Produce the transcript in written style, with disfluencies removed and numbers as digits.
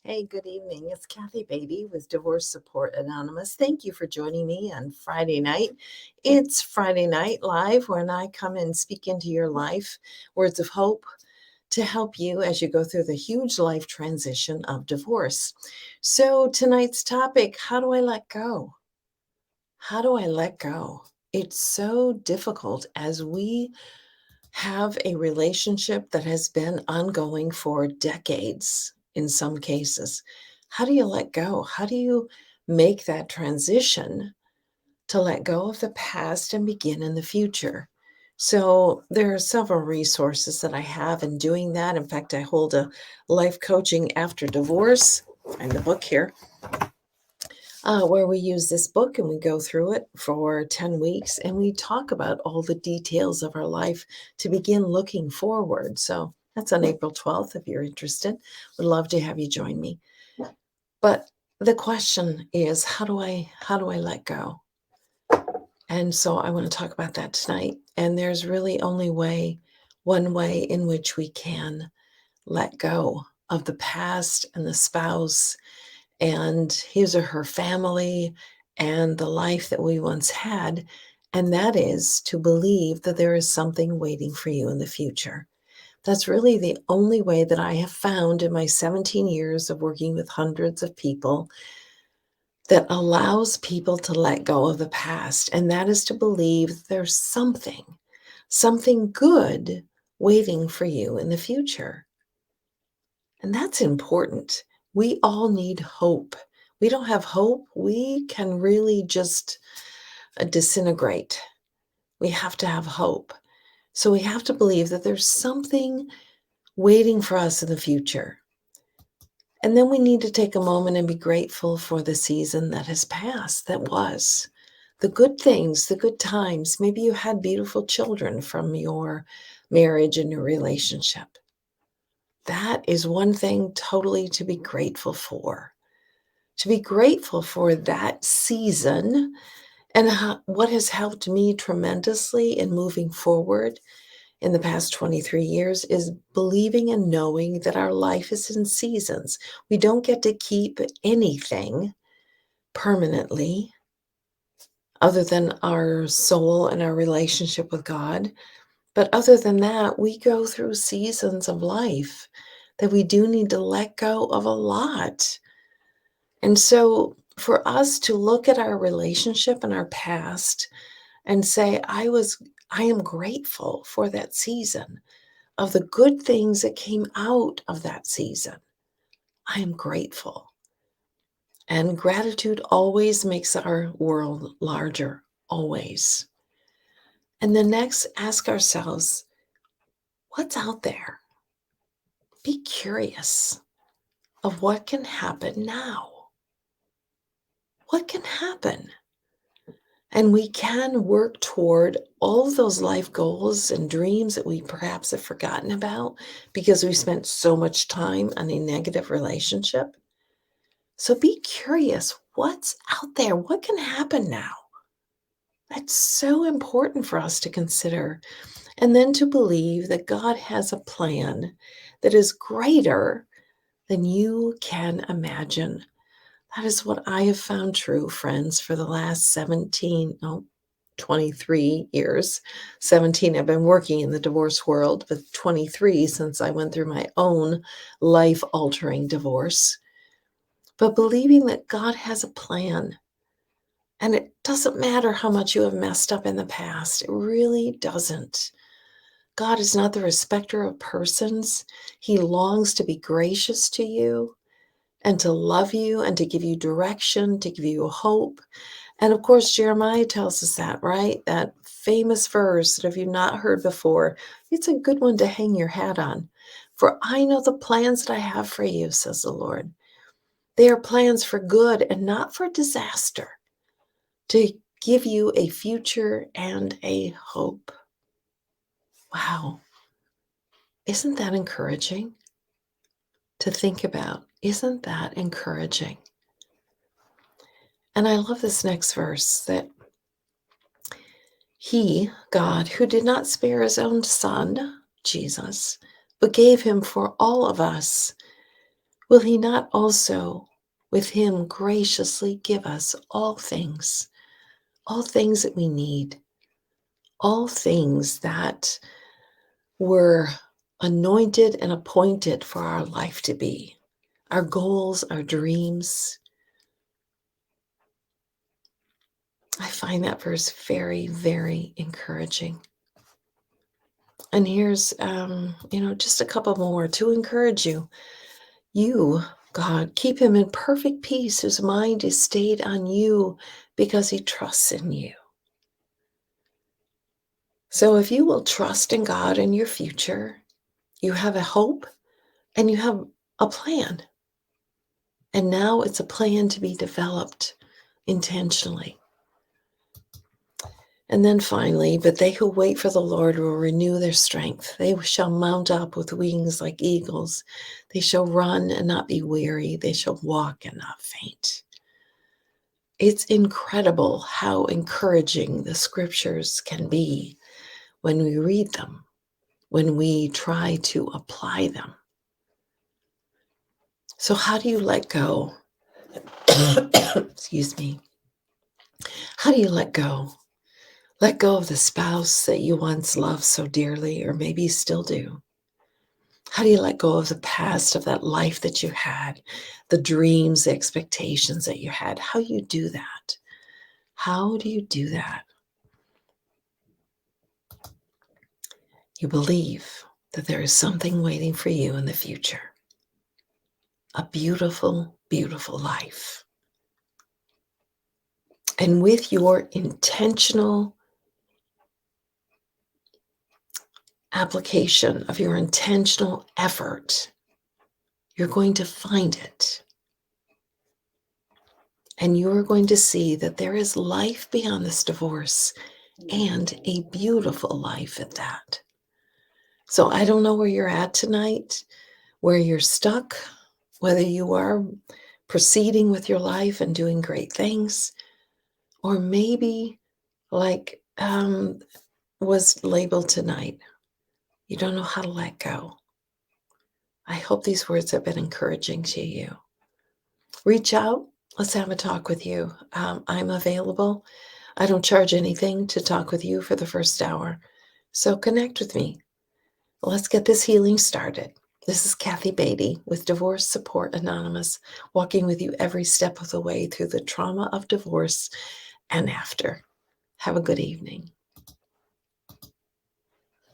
Hey, good evening. It's Kathy Beatty with Divorce Support Anonymous. Thank you for joining me on Friday night. It's Friday Night Live when I come and speak into your life words of hope to help you as you go through the huge life transition of divorce. So, tonight's topic, how do I let go? How do I let go? It's so difficult as we have a relationship that has been ongoing for decades in some cases. How do you let go? How do you make that transition to let go of the past and begin in the future? So, there are several resources that I have in doing that. In fact, I hold a life coaching after divorce and the book here where we use this book and we go through it for 10 weeks and we talk about all the details of our life to begin looking forward. So that's on April 12th if you're interested. Would love to have you join me. But the question is how do I let go? And so I want to talk about that tonight. And there's really only one way in which we can let go of the past and the spouse and his or her family and the life that we once had. And that is to believe that there is something waiting for you in the future. That's really the only way that I have found in my 17 years of working with hundreds of people that allows people to let go of the past. And that is to believe there's something good waiting for you in the future. And that's important. We all need hope. We don't have hope, we can really just disintegrate. We have to have hope. So we have to believe that there's something waiting for us in the future. And then we need to take a moment and be grateful for the season that has passed, that was. The good things, the good times. Maybe you had beautiful children from your marriage and your relationship. That is one thing totally to be grateful for. To be grateful for that season and what has helped me tremendously in moving forward in the past 23 years is believing and knowing that our life is in seasons. We don't get to keep anything permanently other than our soul and our relationship with God. But other than that, we go through seasons of life that we do need to let go of a lot. And so for us to look at our relationship and our past and say, I am grateful for that season of the good things that came out of that season. I am grateful. And gratitude always makes our world larger, always. And then next, ask ourselves, what's out there? Be curious of what can happen now. What can happen? And we can work toward all of those life goals and dreams that we perhaps have forgotten about because we spent so much time on a negative relationship. So be curious, what's out there? What can happen now? That's so important for us to consider. And then to believe that God has a plan that is greater than you can imagine. That is what I have found true, friends, for the last 23 years. 17, I've been working in the divorce world, but 23 since I went through my own life-altering divorce. But believing that God has a plan. And it doesn't matter how much you have messed up in the past. It really doesn't. God is not the respecter of persons. He longs to be gracious to you and to love you and to give you direction, to give you hope. And of course, Jeremiah tells us that, right? That famous verse that if you've not heard before, it's a good one to hang your hat on. For I know the plans that I have for you, says the Lord. They are plans for good and not for disaster, to give you a future and a hope. Wow. Isn't that encouraging to think about? Isn't that encouraging? And I love this next verse that He, God, who did not spare his own son, Jesus, but gave him for all of us, will he not also with him graciously give us all things that we need, all things that were anointed and appointed for our life to be, our goals, our dreams. I find that verse very, very encouraging. And here's, just a couple more to encourage you. You, God, keep him in perfect peace whose mind is stayed on you because he trusts in you. So if you will trust in God in your future, you have a hope and you have a plan. And now it's a plan to be developed intentionally. And then finally, but they who wait for the Lord will renew their strength. They shall mount up with wings like eagles. They shall run and not be weary. They shall walk and not faint. It's incredible how encouraging the scriptures can be when we read them, when we try to apply them. So how do you let go? Excuse me. How do you let go? Let go of the spouse that you once loved so dearly, or maybe you still do. How do you let go of the past, of that life that you had, the dreams, the expectations that you had? How do you do that? How do you do that? You believe that there is something waiting for you in the future. A beautiful, beautiful life. And with your intentional application of your intentional effort, you're going to find it. And you're going to see that there is life beyond this divorce, and a beautiful life at that. So I don't know where you're at tonight, where you're stuck, whether you are proceeding with your life and doing great things, or maybe like was labeled tonight, you don't know how to let go. I hope these words have been encouraging to you. Reach out. Let's have a talk with you. I'm available. I don't charge anything to talk with you for the first hour. So connect with me. Let's get this healing started. This is Kathy Beatty with Divorce Support Anonymous, walking with you every step of the way through the trauma of divorce and after. Have a good evening.